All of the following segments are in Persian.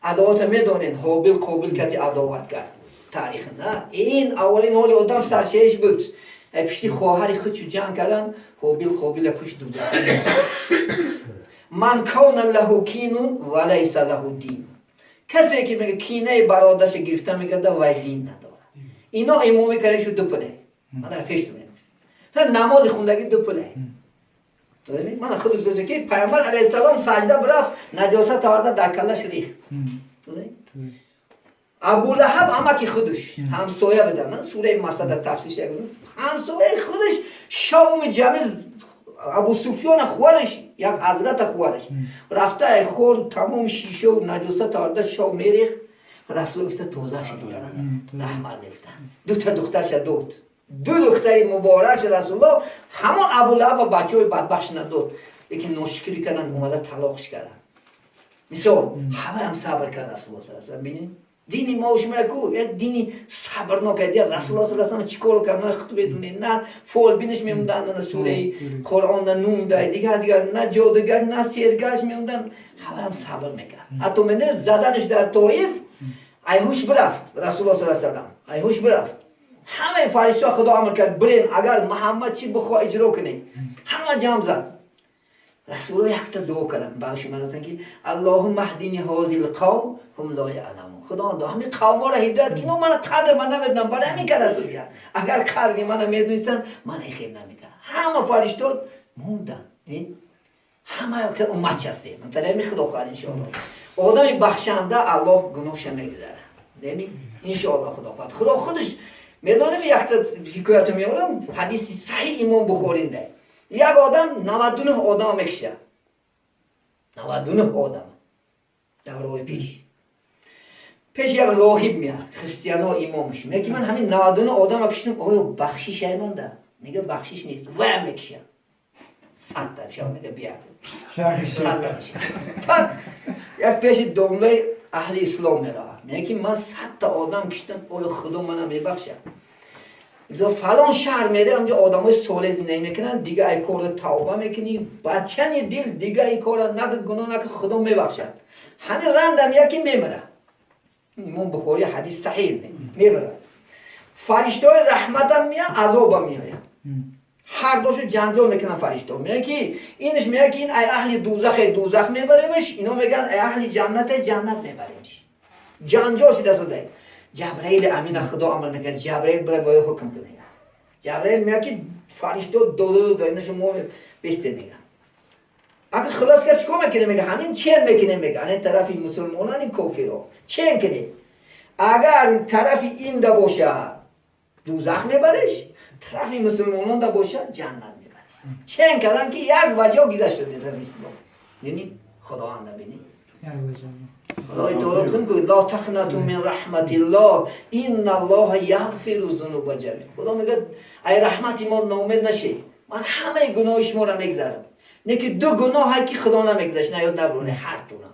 عداوت میدونین هابیل قابیل کتی عداوت کرد تاریخ نه این اولین حال آدم سرشهش بود پشتی خواهری خودشو جنگ کردن هابیل قابیل کش دوده من کون له کینون و لیس له دین کسی که میگه کینه برادرش گرفته میگه و دین نداره اینا امامی کردنشو دو پله من در پیش میگم نماز خوندگی دو پله من خود بزرگی که پیامبر علیه السلام سجده برفت نجاست آورده در کلش ریخت ابو لهب اما که خودش همسایه بده من سوره مسد تفسیرش کردم همسایه خودش شوم جمیل ابو سفیان خوارش یک حضرت خوارش رفته خورد تمام شیشه و نجاست آورده شو میریخت رسول گفته توزه شد رحمت گفتن دو تا دخترش داد دو دختری مبارک رسول الله همه ابو لهب و بچه های بدبخش نداد یکی ناشکری کردن اومده طلاقش کردن مثال همه هم صبر کرد رسول الله صلی الله علیه و ببینید دینی ما شما کو یک دینی صبرناک دی رسول الله صلی الله علیه و چیکار کردن خطبه دونی نه فول بینش میموندن نه سوره قرآن نه نون دای دیگر نه جادوگر نه سیرگرش میموندن همه هم صبر میکرد حتی من زدنش در طائف ایهوش برفت رسول الله صلی الله علیه و ایهوش برفت همه فرشته خدا امر کرد برین اگر محمد چی بخوا اجرا کنی همه جمع زد رسول الله یک تا دعا کردن باشه من که اللهم اهدنی هذه القوم هم لا یعلمون خدا همین قوم ها را هدایت کن من قدر من نمیدونم برای همین کرد رسول کرد اگر قدر من میدونستن من خیر نمیکردم همه فرشته موندن همه که امت هستیم من ترا می خدا خواهد ان شاء الله آدم بخشنده الله گناهش میگذره نمی ان شاء الله خدا خودش میدونم یک تا حکایت میارم حدیث صحیح امام بخاری ده یک آدم 99 آدم میکشه 99 آدم در راه پیش یک راهب میاد خریستیانا امامش میگه من همین 99 آدم کشیدم آیا بخشش ایمانده میگه بخشش نیست و میکشه 100 تا شما میگه بیا 100 تا بعد یک پیش دنبال اهل اسلام میره میگه من 100 تا آدم کشیدم آیا خدا منو میبخشه اذا فلان شهر میره اونجا آدمای صالح زندگی میکنن دیگه ای کار توبه میکنی بچه‌ی دل دیگه ای کار نکه گناه نکه خدا میبخشد همین رندم یکی میمره امام بخاری حدیث صحیح میبره فرشته های رحمت هم میاد عذاب هم میاد هر دوشو جنجال میکنن فرشته میگه که اینش میگه که این ای اهل دوزخ میبریمش اینا میگن ای اهل جنت میبریمش جنجال شده شده جبرائیل امین خدا امر میکنه جبرائیل برای حکم کنه جبرائیل میگه که فرشته دو اینش مو بسته میگه اگه خلاص کرد چیکار میکنه میگه همین چین میکنه میگه این طرف مسلمانان این کافرها چین کنه اگر طرف این دا باشه دوزخ میبرش طرف مسلمانان دا باشه جنت میبره چین کردن که یک وجه گذشت شده در اسلام یعنی خدا هم نبینی خدای تعالی بزن که لا تقنطوا من رحمت الله ان الله یغفر الذنوب جميعا خدا میگه ای رحمت ما ناامید نشه من همه گناه شما را میگذرم نه که دو گناه هایی که خدا نمیگذشت نه یاد نبرونه هر دونه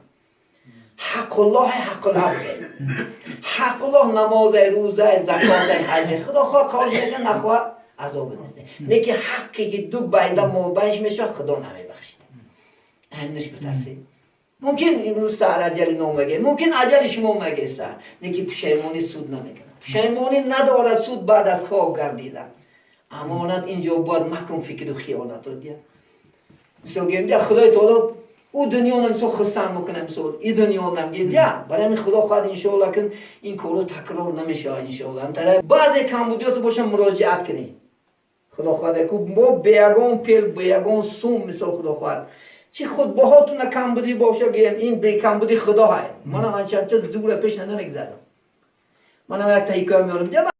حق الله حق العبد حق الله نماز روزه زکات حج خدا خواه کارش میگه نخواه عذاب میده نه که حقی که دو بایده مابینش میشه خدا نمیبخشه همینش بترسید ممکن این روز سر عجلی نامگه ممکن عجل شما مگه سر نه که پشیمانی سود نمیکنه پشیمانی ندارد سود بعد از خواب گردیدن امانت اینجا باید مکن فکر و خیانت رو دیا مثل گیم خدای تعالی او دنیا نمیسو خرسان میکنه مثل این دنیا نمیگه دیا برای همین خدا خواهد انشاءالله که این کارو تکرار نمیشه انشاءالله همطره بعضی کمبودیات باشه مراجعت کنی خدا خواهد که ما بیگان پیل بیگان سوم مثل خدا خواهد چی خود باهاتون کمبودی باشه گیم این بی کمبودی خدا های منم چند زور پیش نمیگذارم منم یک تا حکایت میارم